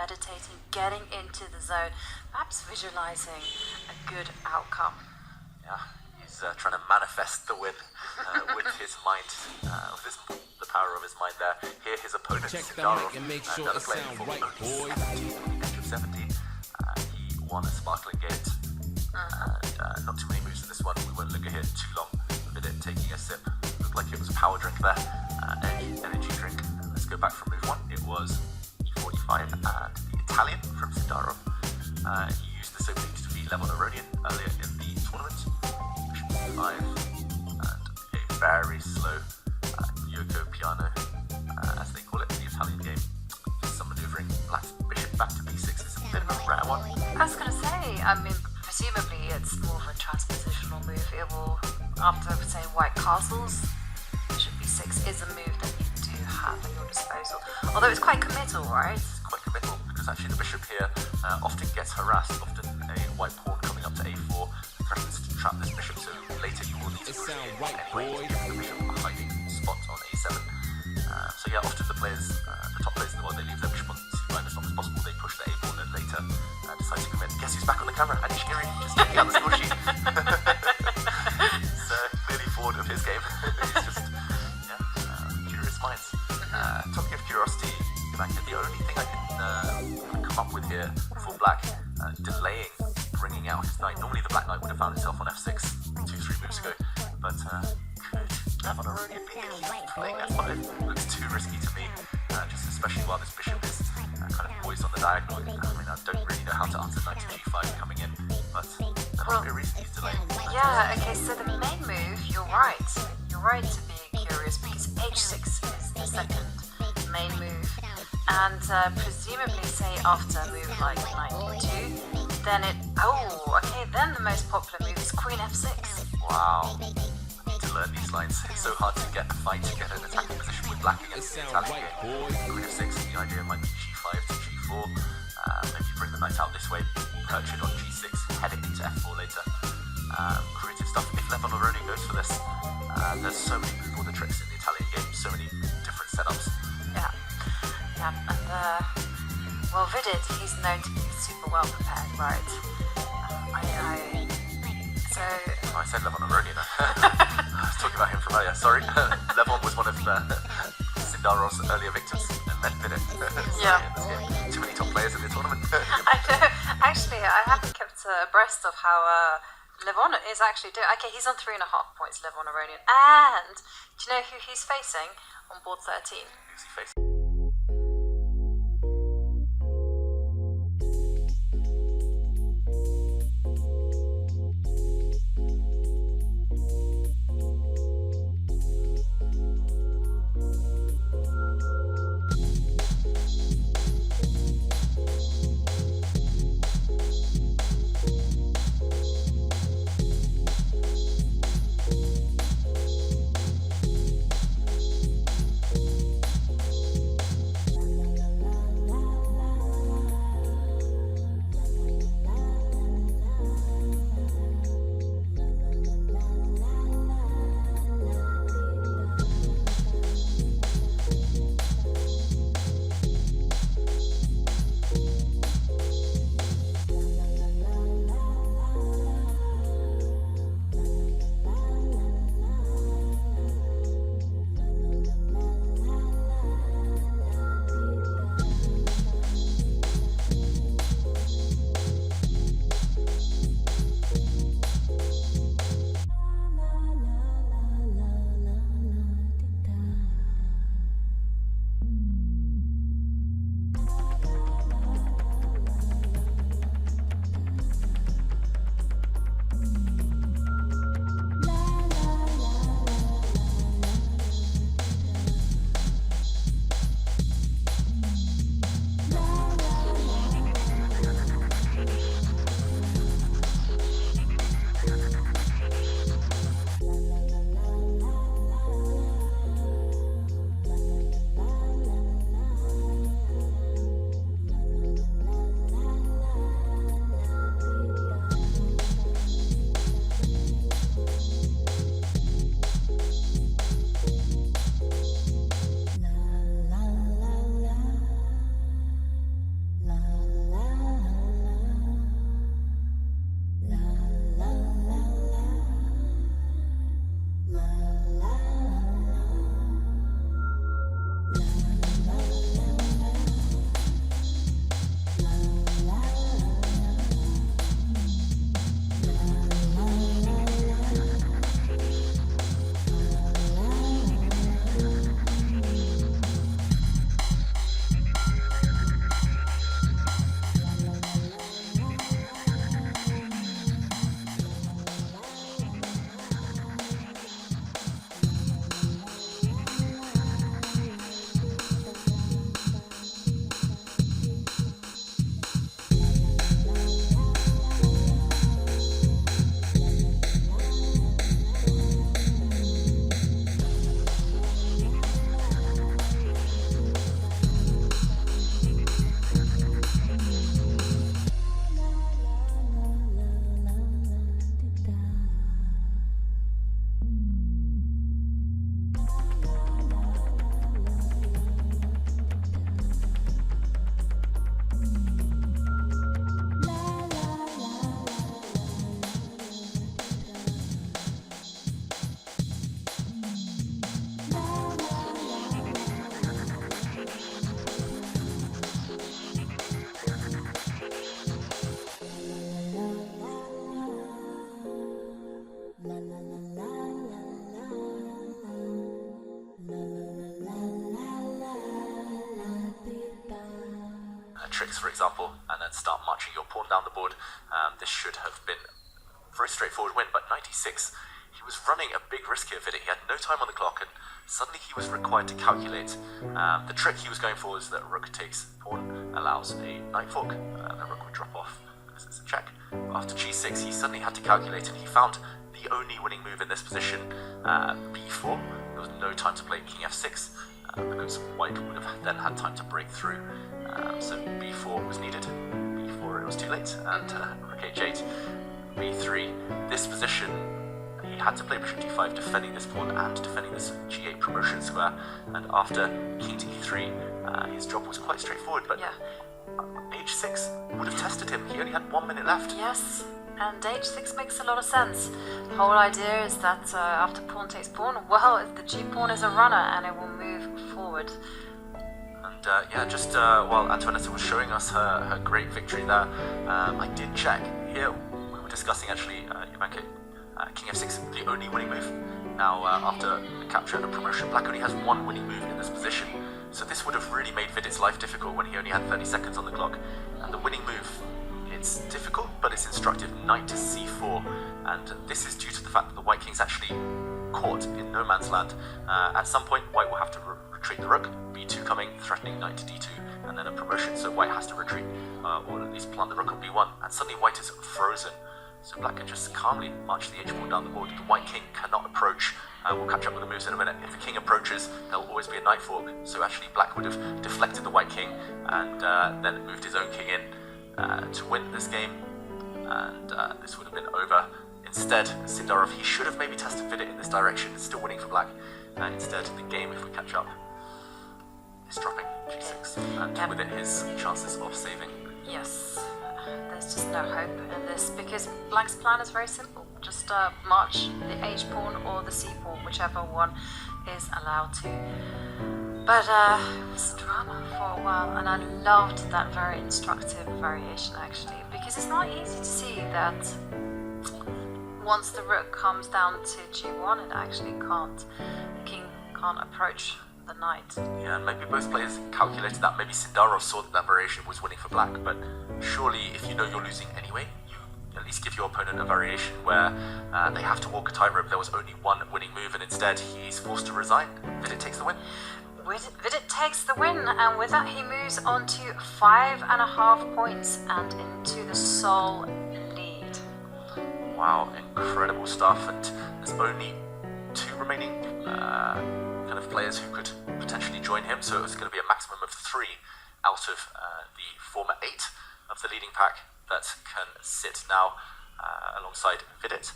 meditating, getting into the zone, perhaps visualizing a good outcome. Yeah, he's trying to manifest the win with his mind, the power of his mind there. Here his opponent, Sindarov, another player for right, boys. Age of 17. He won a sparkling gate. And not too many moves in this one. We won't linger here too long. Vidit taking a sip. Looked like it was a power drink there. Energy drink. Let's go back from move 1. It was E45 and the Italian from Sindarov. He used this opening to defeat Levon Aronian earlier in the tournament. Bishop C5 and a very slow Yoko Piano, as they call it in the Italian game. Some maneuvering black's bishop back to B6 is a bit of a rare one. I was going to say, I mean, presumably it's more of a transpositional move. It will, after say white castles, bishop b6 is a move that you do have at your disposal. Although it's quite committal, right? It's quite committal because actually the bishop here often gets harassed. Often a white pawn coming up to a4 threatens to trap this bishop, so later you will need to right, anyway to give the bishop a hiding spot on a7. So yeah, often the top players in the world, they leave their bishop on c5 as long as possible. They push the a pawn and later decide to commit. Guess who's back on the camera? Nishikori, just taking out the score sheet. He's clearly bored of his game. He's just, curious minds. Talking of curiosity, the only thing I can come up with here for black, delaying bringing out his knight. Normally the black knight would have found himself on f6 2-3 moves ago, but could Levon Aronian be playing f5? Looks too risky to me, just especially while this bishop is kind of poised on the diagonal. I mean, I don't really know how to answer knight to g5 coming in, but there must be a reason he's delaying. Yeah, okay, so the main move, you're right. You're right to be curious because h6 is the second main move. And presumably, say after a move like knight e2, then then the most popular move is queen f6. Wow. I need to learn these lines. It's so hard to get a fight to get an attacking position with black against the Italian game. Queen f6, the idea might be g5 to g4. Maybe bring the knight out this way, perch it on g6, head it into f4 later. Creative stuff. If Levon Aronian goes for this, there's so many before the tricks in the Italian game, so many different setups. Yeah, and well, Vidit, he's known to be super well prepared, right? I said Levon Aronian. I was talking about him from earlier. Sorry, Levon was one of Sindarov's earlier victims, and then Vidit. Yeah. Too many top players in the tournament. I know. Actually, I haven't kept abreast of how Levon is actually doing. Okay, he's on 3.5 points, Levon Aronian. And do you know who he's facing on board 13? Who's he facing? tricks, for example, and then start marching your pawn down the board. This should have been a very straightforward win, but 96, he was running a big risk here, Vidit. He had no time on the clock, and suddenly he was required to calculate. The trick he was going for is that rook takes pawn, allows a knight fork, the rook would drop off because it's a check. But after g6, he suddenly had to calculate, and he found the only winning move in this position, b4. There was no time to play king f6, because white would have then had time to break through. So b4 was needed. b4, it was too late, and rook h8, b3. This position, he had to play bishop d5, defending this pawn and defending this g8 promotion square. And after king to e3, his job was quite straightforward, but h6 would have tested him. He only had 1 minute left. Yes, and h6 makes a lot of sense. The whole idea is that after pawn takes pawn, well, the g-pawn is a runner and it will move forward. And just while Antoinetta was showing us her great victory there, I did check. Here we were discussing actually, Javokhir, king f6, the only winning move. Now, after the capture and a promotion, black only has 1 winning move in this position. So this would have really made Vidit's life difficult when he only had 30 seconds on the clock. And the winning move, it's difficult, but it's instructive. Knight to c4, and this is due to the fact that the white king's actually caught in no man's land. At some point, white will have to retreat the rook, b2 coming, threatening knight to d2, and then a promotion, so white has to retreat, or at least plant the rook on b1, and suddenly white is frozen. So black can just calmly march the h-pawn down the board. The white king cannot approach. We'll catch up with the moves in a minute. If the king approaches, there'll always be a knight fork. So actually black would have deflected the white king and then moved his own king in to win this game. And this would have been over. Instead, Sindarov, he should have maybe tested Vidit in this direction. It's still winning for black. Instead, the game, if we catch up, is dropping g6. And with it, his chances of saving. Yes. There's just no hope in this because black's plan is very simple. Just march the h-pawn or the c-pawn, whichever one is allowed to. But it was drama for a while, and I loved that very instructive variation actually, because it's not easy to see that once the rook comes down to g1, it actually can't. The king can't approach the knight. Yeah, and maybe both players calculated that. Maybe Sindarov saw that variation was winning for black, but surely if you know you're losing anyway, you at least give your opponent a variation where they have to walk a tightrope. There was only 1 winning move, and instead he's forced to resign. Vidit takes the win. Vidit takes the win, and with that he moves on to 5.5 points and into the sole lead. Wow, incredible stuff, and there's only 2 remaining kind of players who could potentially join him, so it's going to be a maximum of 3 out of the former 8 of the leading pack that can sit now alongside Vidit.